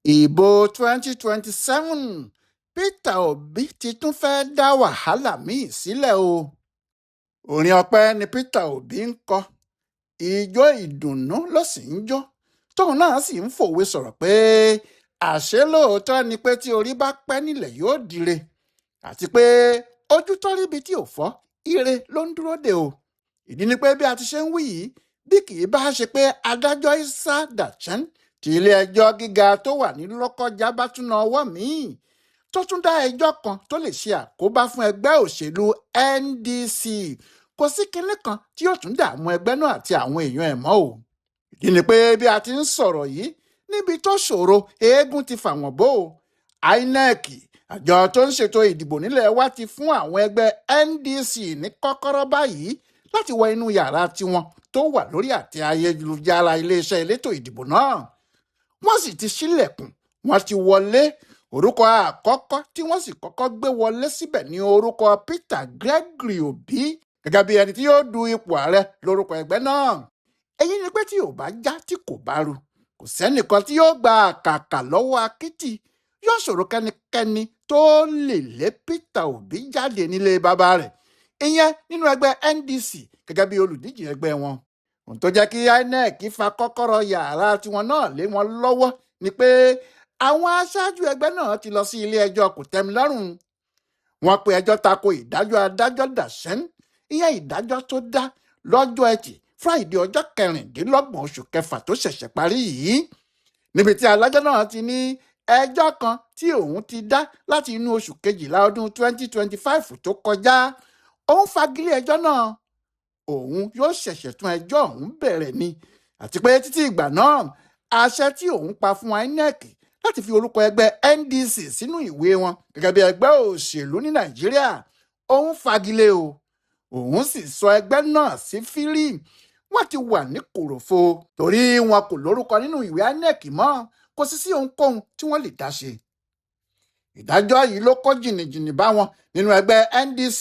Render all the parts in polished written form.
ìbò 2027 Peter Obi ti tún fẹ́ẹ́ dá wàhálà míì sílẹ̀ o. orin ọpẹ́ ni Peter Obi ń kọ, ijó ìdùnnú ló sì ń jó, tóun náà sì ń fòwe sọ̀rọ̀ pé àṣé lóòótọ́ ni pé tí orí bá pẹ́ nílẹ̀ yóò dire, àti pé ojú tó ríbi tí ò fọ́ ire ló ń dúró dè o. ìdí ni pé bí a ti ṣe ń wí yìí, bí kì í bá ṣe pé adájọ́ Issa Dachan tí ilé-ẹjọ́ gíga tó wà ní Lọ́kọ́já bá tún na ọwọ́ míì tó tún dá ẹjọ́ kan tó lè ṣe àkóbá fún ẹgbẹ́ òṣèlú NDC, kò sí kinní kan tí yóò tún dààmú ẹgbẹ́ náà àti àwọn èèyàn ẹ̀ mọ́ o. ìdí ni pé bí a ti ń sọ̀rọ̀ yìí, níbi tó ṣòro eégún ti fà wọ́n bò ó. INEC, àjọ tó ń ṣètò ìdìbò nílẹ̀ wa, ti fún àwọn ẹgbẹ́ NDC ní kọ́kọ́rọ́ báyìí láti wọ inú yàrá tiwọn tó wà lórí àtẹ ayélujára iléeṣẹ́ elétò ìdìbò náà. wọ́n sì ti ṣílẹ̀kùn, wọ́n ti wọlé. orúkọ àkọ́kọ́ tí wọ́n sì kọ́kọ́ gbé wọlé síbẹ̀ ní orúkọ Peter Gregory Obi gẹ́gẹ́ bí ẹni tí yóò du ipò ààrẹ lórúkọ ẹgbẹ́ náà. èyí ni pé tí ò bá já tí kò bá ru, kò sẹ́nìkan tí yóò gba àkàkà lọ́wọ́ akítì. yóò ṣòro kẹ́nikẹ́ni tó lè lé Peter Obi jáde nílé bàbá rẹ̀, ìyẹn nínú ẹgbẹ́ NDC gẹ́gẹ́ bí olùdíje ẹgbẹ́ wọn. ohun tó jẹ́ kí INEC fa kọ́kọ́rọ́ yàrá tiwọn náà lé wọn lọ́wọ́ ni pé àwọn aṣáájú ẹgbẹ́ náà ti lọ sí ilé-ẹjọ́ kòtẹ́milọ́rùn. wọ́n pe ẹjọ́ tako ìdájọ́ adájọ́ Dachan, ìyẹn ìdájọ́ tó dá lọ́jọ́ Ẹtì Friday ọjọ́ 26 oṣù kẹfà tó ṣẹ̀ṣẹ̀ parí yìí, níbi tí adájọ́ náà ti ní ẹjọ́ kan tí òun ti dá láti inú oṣù kejìlá ọdún 2025 tó kọjá, òun fagilé ẹjọ́ náà. òun yóò ṣẹ̀ṣẹ̀ tún ẹjọ́ ọ̀hún bẹ̀rẹ̀ ni, àti pé títí ìgbà náà àṣẹ tí òun pa fún INEC láti fi orúkọ ẹgbẹ́ NDC sínú ìwé wọn gẹ́gẹ́ bí ẹgbẹ́ òṣèlú ní Nàìjíríà, òun fagilé o. òun sì sọ ẹgbẹ́ náà sí fírì. wọ́n ti wà ní kòròfo torí wọn kò lórúkọ nínú ìwé INEC mọ́, kò sì sí ohunkóhun tí wọ́n lè dá ṣe. ìdájọ́ yìí ló kó jìnnìjìnnì bá wọn nínú ẹgbẹ́ NDC,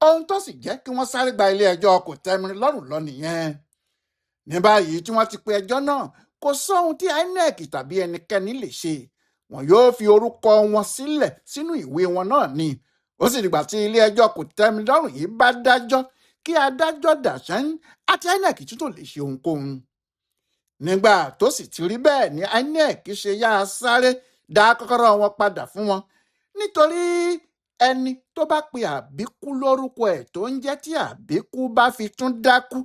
ohun tó sì jẹ́ kí wọ́n sáré gba ilé-ẹjọ́ kòtẹ́milọ́rùn lọ nìyẹn. ní báyìí tí wọ́n ti pe ẹjọ́ náà, kò sóhun tí INEC tàbí ẹnikẹ́ni lè ṣe. wọn yóò fi orúkọ wọn sílẹ̀ sínú ìwé wọn náà ni. ó sì dìgbà tí ilé-ẹjọ́ kòtẹ́milọ́rùn yìí bá dájọ́ kí adájọ́ Dachan àti INEC tún tó lè ṣe ohunkóhun. nígbà tó sì ti rí bẹ́ẹ̀ ni INEC ṣe yá a sáré dá kọ́kọ́rọ́ wọn padà fún wọn, nítorí ẹni tó bá pe àbíkú lórúkọ ẹ̀ tó ń jẹ́ tí àbíkú bá fi tún dákú,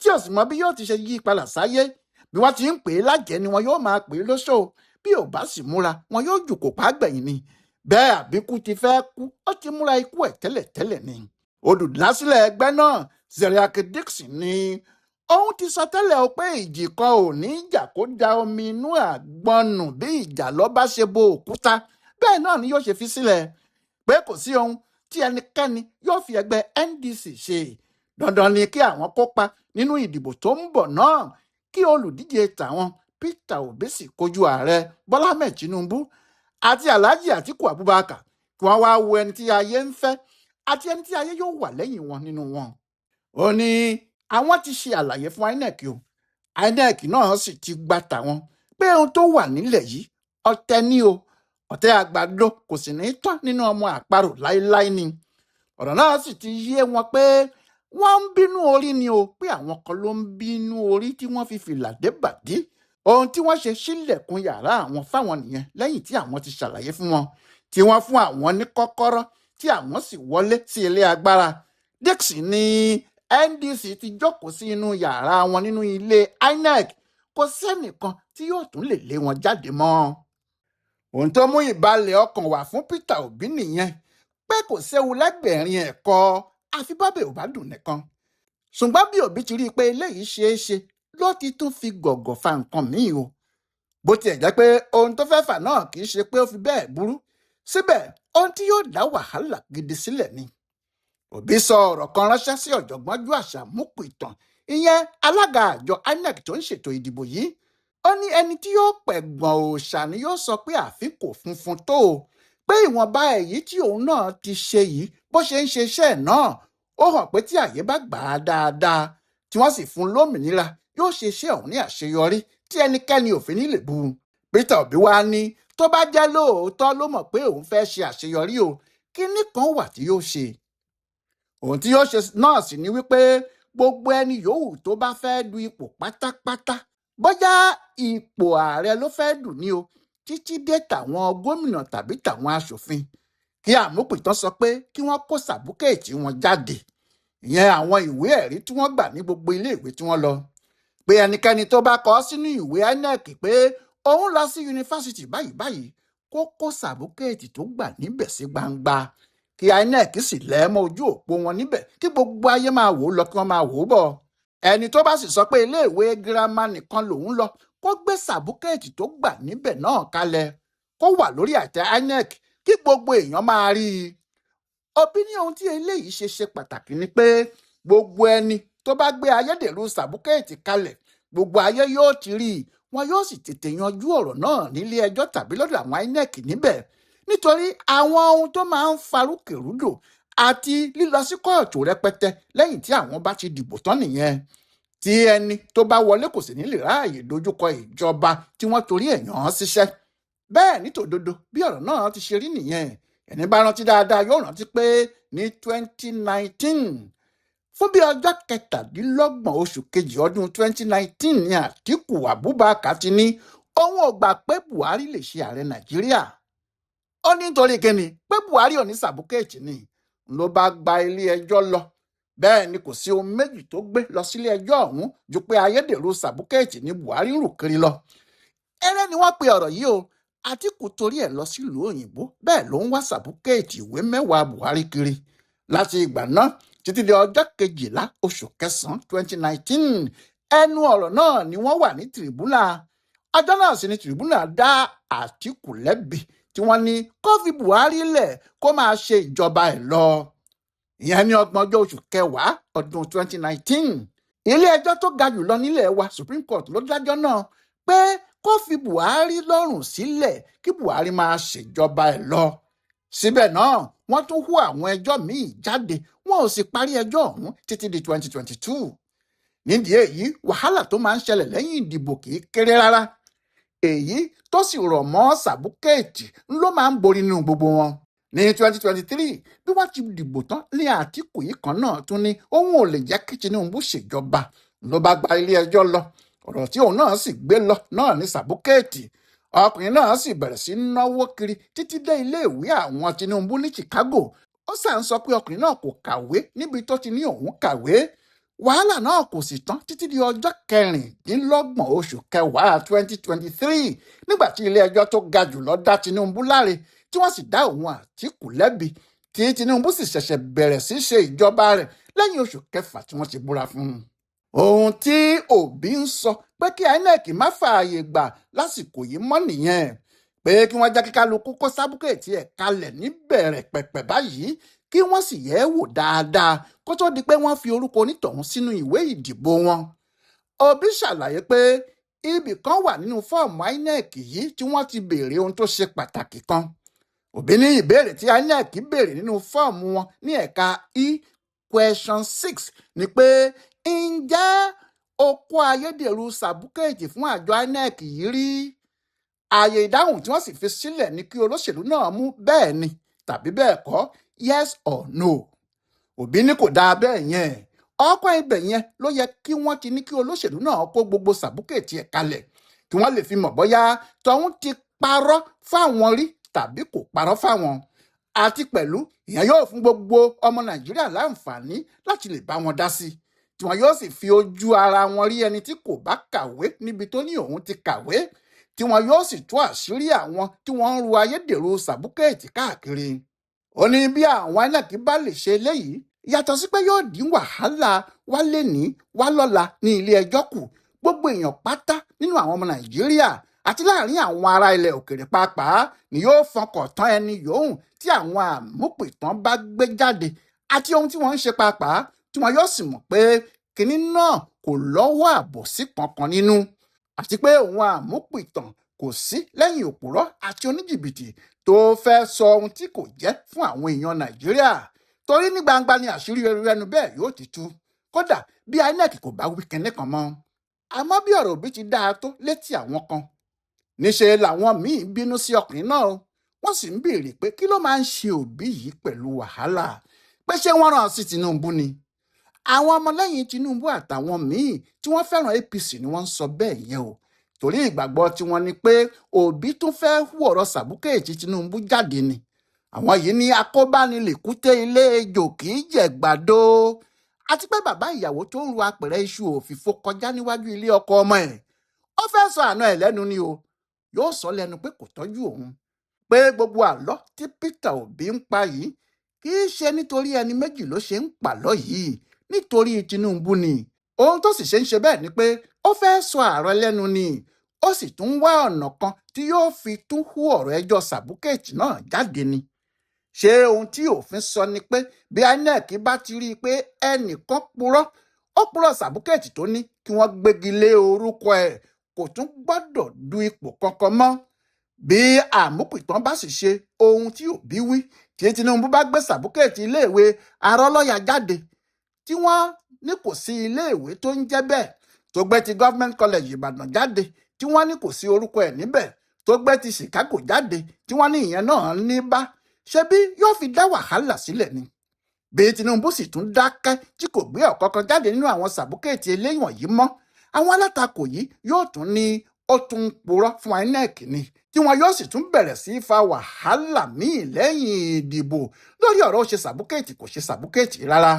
tí ò sì mọ bí yóò ti ṣe yí padà sáyé, bí wọ́n ti ń pè é lájẹ́ ni wọn yóò máa pè é lóṣó. bí ò bá sì múra, wọn yóò jùkò pàgbẹ̀yìn ni. bẹ́ẹ̀ àbíkú ti fẹ́ kú, ó ti múra ikú ẹ̀ tẹ́lẹ̀tẹ́lẹ̀ ni. olùdásílẹ̀ ẹgbẹ́ náà Zeriak Dixon ni òun ti sọ tẹ́lẹ̀ o pé ìjì kan ò ní jà kó da omi inú àgbọn nù. bí ìjà lọ bá ṣe bo òkúta, bẹ́ẹ̀ náà ni yóò ṣe fi sílẹ̀, pé kò sí ohun tí ẹnikẹ́ni yóò fi ẹgbẹ́ NDC ṣe. dandan ni kí àwọn kópa nínú ìdìbò tó ń bọ̀ náà, kí olùdíje tàwọn Peter Obi sì kojú ààrẹ Bọ́lá Ahmed Tinubu àti Alhaji Atiku Abubakar, kí wọ́n wá wo ẹni tí ayé ń fẹ́ àti ẹni tí ayé yóò wà lẹ́yìn wọn nínú wọn. ó ní àwọn ti ṣe àlàyé fún INEC o. INEC náà sì ti gba tàwọn pé ohun tó wà nílẹ̀ yìí ọ̀tẹ̀ ni o. ọ̀tẹ̀ àgbàdo kò sì ní tán nínú ọmọ àparò láéláé ni. ọ̀rọ̀ náà sì ti yé wọn pé wọ́n ń bínú orí ni o, pé àwọn kan ló ń bínú orí tí wọ́n fi fìlà dé bàdí. ohun tí wọ́n ṣe sílẹ̀kùn yàrá àwọn fáwọn nìyẹn, lẹ́yìn tí àwọn ti ṣàlàyé fún wọn, tí wọ́n fún àwọn ní kọ́kọ́rọ́ tí àwọn sì wọlé sí ilé agbára. Dixon ní NDC ti jókòó sí inú yàrá wọn nínú ilé INEC, kò sẹ́nìkan tí yóò tún lè lé wọn jáde mọ́. ohun tó mú ìbalẹ̀ ọkàn wá fún Peter Obi nìyẹn, pé kò séwu lẹ́gbẹ̀rin ẹ̀kọ́ àfi bábẹ́ ò bá dùn nìkan. ṣùgbọ́n bí Obi ti rí i pé eléyìí ṣeé ṣe, ló ti tún fi gọ̀gọ̀ fa nǹkan míì o. bó tiẹ̀ jẹ́ pé ohun tó fẹ́ fà náà kì í ṣe pé ó fi bẹ́ẹ̀ burú, síbẹ̀ ohun tí yóò dá wàhálà gidi sílẹ̀ ni. Obi sọ ọ̀rọ̀ kan ránṣẹ́ sí ọ̀jọ̀gbọ́n Juasa Mukuitan, ìyẹn alága àjọ INEC tó ń ṣètò ìdìbò yìí. ó ní ẹni tí yóò pẹ̀gbọ́n òòṣà ni yóò sọ pé ààfin kò funfun tó o, pé ìwọ̀nba èyí tí òun náà ti ṣe yìí, bó ṣe ń ṣe iṣẹ́ náà, ó hàn pé tí àyè bá gbà á dáadáa, tí wọ́n sì fún lómìnira, yóò ṣe iṣẹ́ ọ̀hún ní àṣeyọrí tí ẹnikẹ́ni ò fi ní lè bú. Peter Obi wá ní tó bá jẹ́ lóòótọ́ ló mọ̀ pé òun fẹ́ ṣe àṣeyọrí o, kinní kan wà tí yóò ṣe. Ohun tí yóò ṣe náà sì ni wípé gbogbo ẹni yòówù tó bá fẹ́ du ipò pátápátá, bóyá ipò ààrẹ ló fẹ́ dù ní o, títí dé tàwọn gómìnà tàbí tàwọn aṣòfin, kí àmúpìtán sọ pé kí wọ́n kó sàbúkẹ́ẹ̀tì wọn jáde, ìyẹn àwọn ìwé ẹ̀rí tí wọ́n gbà ní gbogbo iléèwé tí wọ́n lọ, pé ẹnikẹ́ni tó bá kọ sínú ìwé INEC pé òun lọ sí yunifásitì báyìí báyìí kó kó sàbúkẹ́ẹ̀tì tó gbà níbẹ̀ sí gbangba, kí INEC sì lẹ́ẹ̀mọ́ ojú òpó wọn níbẹ̀ kí gbogbo ayé máa wò ó lọ kí wọ́n máa wò ó bọ̀. Ẹni tó bá sì sọ pé iléèwé girama nìkan lòun lọ kó gbé sàbúkẹ́ẹ̀tì tó gbà níbẹ̀ náà kalẹ̀, kó wà lórí àtẹ INEC kí gbogbo èèyàn máa rí i. Obi ní ohun tí eléyìí ṣe pàtàkì ni pé gbogbo ẹni tó bá gbé ayédèrú sàbúkẹ́ẹ̀tì kalẹ̀ gbogbo ayé yóò ti rí i, wọn yóò sì tètè yanjú ọ̀rọ̀ náà nílé ẹjọ́ tàbí lọ́dọ̀ àwọn INEC níbẹ̀, nítorí àwọn ohun tó máa ń farúkèrúdò àti lílọ sí kóòtù rẹpẹtẹ lẹ́yìn tí àwọn bá ti dìbò tán nìyẹn, tí ẹni tó bá wọlé kò sì ní lè ráàyè dojúkọ ìjọba tí wọ́n torí ẹ̀ yàn án síṣẹ́. Bẹ́ẹ̀ ní tòdodo bí ọ̀rọ̀ náà ti ṣe rí nìyẹn. Ẹni bá rántí dáadáa yóò rántí pé ní 2019 fún bí ọjọ́ 27 oṣù kejì ọdún 2019 ni Àtíkù Abubakar ti ní òun ò gbà pé Buhari lè ṣe ààrẹ Nàìjíríà. Ó ní nítorí kíni pé Buhari ò ní sàbúkẹ́ẹ̀tì ni ló bá gba ilé ẹjọ́ lọ. Bẹ́ẹ̀ ni kò sí ohun méjì tó gbé lọ sílé ẹjọ́ ọ̀hún ju pé ayédèrú sàbúkẹ́ẹ̀tì ní Buhari ń rù kiri lọ. Eré ni wọ́n pe ọ̀rọ̀ yìí o. Àtíkù torí ẹ̀ lọ sílùú òyìnbó, bẹ́ẹ̀ ló ń wá sàbúkẹ́ẹ̀tì ìwé 10 Buhari kiri. Láti ìgbà náà títí di ọjọ́ 12 oṣù kẹsàn-án 2019 ẹnu ọ̀rọ̀ náà ni wọ́n wà ní tìrìbùnà. Ọjọ́ náà sì ni tìrìbùnà dá Àtíkù lẹ́bi tí wọ́n ní kó fi Buhari lẹ̀ kó máa ṣe ìjọba ẹ̀ lọ. Ìyẹn ní 30 oṣù kẹwàá ọdún 2019 ilé ẹjọ́ tó ga jùlọ nílẹ̀ wa Supreme Court ló dájọ́ náà pé kó fi Buhari lọ́rùn sílẹ̀ kí Buhari máa ṣèjọba ẹ̀ lọ. Síbẹ̀ náà wọ́n tún hú àwọn ẹjọ́ míì jáde, wọn ò sì parí ẹjọ́ ọ̀hún títí di 2022. Nídìí èyí wàhálà tó máa ń ṣẹlẹ̀ lẹ́yìn ìdìbò kì í kéré rárá. Èyí tó sì rọ̀ mọ́ sàbúkẹ́ẹ̀tì ló máa ń borí nínú gbogbo wọn. Ní 2023 bí wọ́n ti dìbò tán ní Àtíkù yìí kan náà tún ní òun ò lè jẹ́ kí Tinubu ṣèjọba, ló bá gba ilé ẹjọ́ lọ. Ọ̀rọ̀ tí òun náà sì gbé lọ náà ní sàbúkẹ́ẹ̀tì. Ọkùnrin náà sì bẹ̀rẹ̀ sí náwó kiri títí dé iléèwé àwọn Tinubu ní Chicago. Ó sà ń sọ pé ọkùnrin náà kò kàwé níbi tó ti ní òun kàwé. Wàhálà náà kò sì tán títí di ọjọ́ 26 oṣù kẹwàá 2023 nígbà tí ilé ẹjọ́ tó ga jùlọ dá Tinubu láre tí wọ́n sì dá òun Àtíkù lẹ́bi, tí Tinubu sì ṣẹ̀ṣẹ̀ bẹ̀rẹ̀ sí ṣe ìjọba rẹ̀ lẹ́yìn oṣù kẹfà tí wọ́n ti búra fún un. Ohun tí Obi ń sọ pé kí INEC má fààyè gbà lásìkò yìí mọ́ nìyẹn, pé kí wọ́n jẹ́ kí kálukú kó sábúkẹ́ẹ̀tì ẹ̀ kalẹ̀ níbẹ̀rẹ̀ pẹ̀pẹ̀ báyìí kí wọ́n sì yẹ̀ ẹ́ wò dáadáa kó tó di pé wọ́n fi orúkọ onítọ̀hún sínú ìwé ìdìbò wọn. Obi ṣàlàyé pé ibì kan wà nínú fọ́ọ̀mù INEC yìí tí wọ́n ti béèrè ohun tó ṣe pàtàkì kan. Obi ní ìbéèrè tí INEC béèrè nínú fọ́ọ̀mù wọn ní ẹ̀ka question 6 ni pé ǹjẹ́ o kó ayédèrú sàbúkẹ́ẹ̀tì fún àjọ INEC yìí rí? Ààyè ìdáhùn tí wọ́n sì fi sílẹ̀ ní kí olóṣèlú náà mú bẹ́ẹ̀ ni tàbí bẹ́ẹ̀ kọ́, yes or no. Obi ní kò dáa bẹ́ẹ̀ yẹn. Ọ̀pọ̀ ibẹ̀ yẹn ló yẹ kí wọ́n ti ní kí olóṣèlú náà kó gbogbo sàbúkẹ́ẹ̀tì ẹ̀ kalẹ̀ kí wọ́n lè fi mọ̀ bóyá tọ̀hún ti parọ́ fáwọn rí tàbí kò parọ́ fáwọn. Àti pẹ̀lú ìyẹn yóò fún gbogbo ọmọ Nàìjíríà láǹfààní láti lè bá wọn dá sí, tí wọn yóò sì fi ojú ara wọn rí ẹni tí kò bá kàwé níbi tó ní òun ti kàwé, tí wọn yóò sì tú àṣírí àwọn tí wọ́n ń ru ayédèrú sàbúkẹ́ẹ̀tì káàkiri. Ó ní bí àwọn INEC bá lè ṣe eléyìí, yàtọ̀ sí pé yóò dín wàhálà wá lénìí wá lọ́la ní ilé ẹjọ́ kù. Gbogbo èèyàn pátá nínú àwọn ọmọ Nàìjíríà àti láàrin àwọn ará ilẹ̀ òkèrè pàápàá ni yóò fọkàn tán ẹni yòówù tí àwọn àmúpìtàn bá gbé jáde àti ohun tí wọ́n ń ṣe pàápàá, tí wọn yóò sì mọ̀ pé kinní náà kò lọ́wọ́ àbòsí kankan nínú, àti pé òun àmúpìtàn kò sí lẹ́yìn òpùrọ́ àti oníjìbìtì tó fẹ́ sọ ohun tí kò jẹ́ fún àwọn èèyàn Nàìjíríà. Torí ní gbangba ni àṣírí ẹnu bẹ́ẹ̀ yóò ti tú, kódà bí INEC kò bá wí kinní kan mọ́. Àmọ́ bí ọ̀rọ̀ Obi ti dáa tó létí àwọn kan, níṣe làwọn míín bínú sí ọkùnrin náà wọ́n sì ń béèrè pé kí ló máa ń ṣe òbí yìí pẹ̀lú wàhálà, pé ṣé wọ́n rán sí Tinubu ni. àwọn ọmọlẹ́yìn Tinubu àtàwọn míín tí wọ́n fẹ́ràn APC ni wọ́n ń sọ bẹ́ẹ̀ yẹn o, torí ìgbàgbọ́ tiwọn ni pé òbí tún fẹ́ hú ọ̀rọ̀ sàbúkẹ́ẹ̀tì Tinubu jáde ni. àwọn yìí ní akóbánilèkúté ilé ejò kì í jẹ̀gbàdo, àti pé bàbá ìyàwó tó ń ru apẹ̀rẹ̀ iṣu òfìfo kọjá níwájú ilé ọkọ ọmọ ẹ̀, ó fẹ́ sọ àna ẹ̀ lẹ́nu ni o, yóò sọ lẹ́nu pé kò tọ́jú òun, pé gbogbo àlọ́ tí Peter Obi ń pa yìí kì í ṣe nítorí ẹni méjì ló ṣe ń pàlọ́ yìí, nítorí Tinubu ni. ohun tó sì ṣe ń ṣe bẹ́ẹ̀ ni pé ó fẹ́ sọ ààrẹ lẹ́nu ni, ó sì tún wá ọ̀nà kan tí yóò fi tún hú ọ̀rọ̀ ẹjọ́ sàbúkẹ́ẹ̀tì náà jáde ni. ṣé ohun tí òfin sọ ni pé bí INEC bá ti rí i pé ẹnìkan ó purọ́ sàbúkẹ́ẹ̀tì tó ní kí wọ́n gbégi lé orúkọ ẹ̀, kò tún gbọ́dọ̀ du ipò kankan mọ́. bí àmúpìtàn bá sì ṣe ohun tí Òbí wí, tí Tinubu bá gbé sàbúkẹ́ẹ̀tì iléèwé Arọ́lọ́yà jáde tí wọ́n ní kò sí iléèwé tó ń jẹ́ bẹ́ẹ̀, tó gbé ti Government College Ìbàdàn jáde tí wọ́n ní kò sí orúkọ ẹ̀ níbẹ̀, tó gbé ti Chicago jáde tí wọ́n ní ìyẹn náà ní bá, ṣebí yóò fi dá wàhálà sílẹ̀ ni. bí Tinubu sì tún dákẹ́ tí kò gbé ọ̀kankan jáde nínú àwọn sàbúkẹ́ẹ̀tì eléwọ̀n yìí mọ́, àwọn alátakò yìí yóò tún ní ó tún ń purọ́ fún INEC ni, tí wọn yóò sì tún bẹ̀rẹ̀ sí í fa wàhálà míì lẹ́yìn ìdìbò lórí ọ̀rọ̀ ó ṣe sàbúkẹ́ẹ̀tì kò ṣe sàbúkẹ́ẹ̀tì rárá.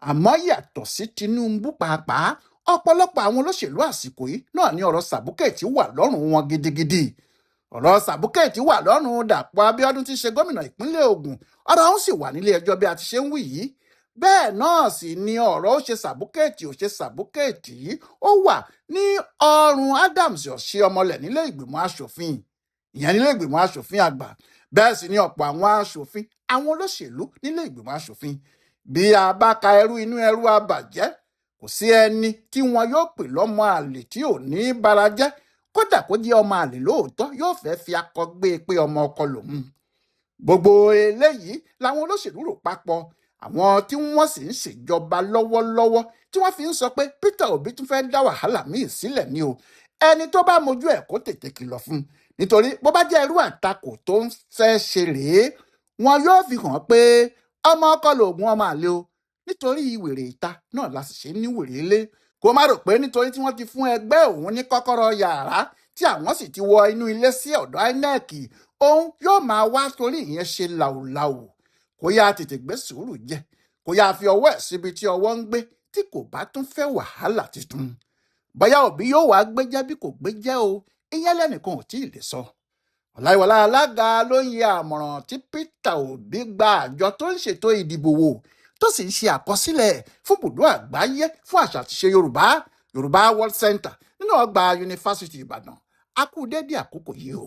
àmọ́ yàtọ̀ sí Tinubu pàápàá, ọ̀pọ̀lọpọ̀ àwọn olóṣèlú àsìkò yìí náà ní ọ̀rọ̀ sàbúkẹ́ẹ̀tì wà lọ́rùn wọn gidigidi. ọ̀rọ̀ sàbúkẹ́ẹ̀tì wà lọ́rùn Dàpọ̀ Abíọ́dún tí í ṣe gómìnà ìpínlẹ̀ Ògùn, ọ̀rọ̀ ọ̀hún sì wà nílé ẹjọ́ bí a ti ṣe ń wí yìí. bẹ́ẹ̀ náà sì ni ọ̀rọ̀ ó ṣe sàbúkẹ́ẹ̀tì ò ṣe sàbúkẹ́ẹ̀tì yìí ó wà ní ọrùn Adams Oshiomhole nílé ìgbìmọ̀ asòfin, ìyẹn nílé ìgbìmọ̀ asòfin àgbà. bẹ́ẹ̀ sì ni ọ̀pọ̀ àwọn asòfin, àwọn olóṣèlú nílé ìgbìmọ̀ asòfin. bí a bá ka ẹrú inú ẹrú abàjẹ́, kò sí ẹni tí wọn yóò pè lọ́mọ àlè tí ò ní bara jẹ́, kódà kó jẹ́ ọmọ àlè lóòótọ́ yóò fẹ́ fi akọ gbé e pé ọmọ ọkọ lòun. gbogbo eléyìí làwọn olóṣèlú rò papọ̀, àwọn tí wọ́n sì ń ṣèjọba lọ́wọ́lọ́wọ́ tí wọ́n fi ń sọ pé Peter Obi tún fẹ́ dá wàhálà míì sílẹ̀ ni o. ẹni tó bá mojú ẹ̀ kó tètè kìlọ̀ fún un, nítorí bó bá jẹ́ irú àtakò tó ń fẹ́ ṣe rèé, wọn yóò fi hàn pé ọmọ ọkọ lòògùn ọmọ àlè o, nítorí wèrè ìta náà la sì ṣe ní wèrè ilé. kó má rò pé nítorí tí wọ́n ti fún ẹgbẹ́ òun ní kọ́kọ́rọ́ yàrá tí àwọn sì ti wọ inú ilé sí ọ̀dọ̀ INEC, òun yóò máa wá torí ìyẹn ṣe làwùlàwù. kó yá tètè gbé sùúrù jẹ, kó yá fi ọwọ́ ẹ̀ síbi tí ọwọ́ ń gbé, tí kò bá tún fẹ́ wàhálà tuntun. bóyá Òbí yóò wá gbéjẹ́ bí kò gbéjẹ́ o, ìyẹn lẹ́nìkan ò tí ì lè sọ. Ọláyíwọlá alága ló ń yẹ àmọ̀ràn tí Peter Obi gba àjọ tó ń ṣètò ìdìbò wò, tó sì ń ṣe àkọsílẹ̀ fún ibùdó àgbáyé fún àṣà àti ìṣe Yorùbá World Center nínú ọgbà yunifásitì Ìbàdàn. a kú dédé àkókò yìí o.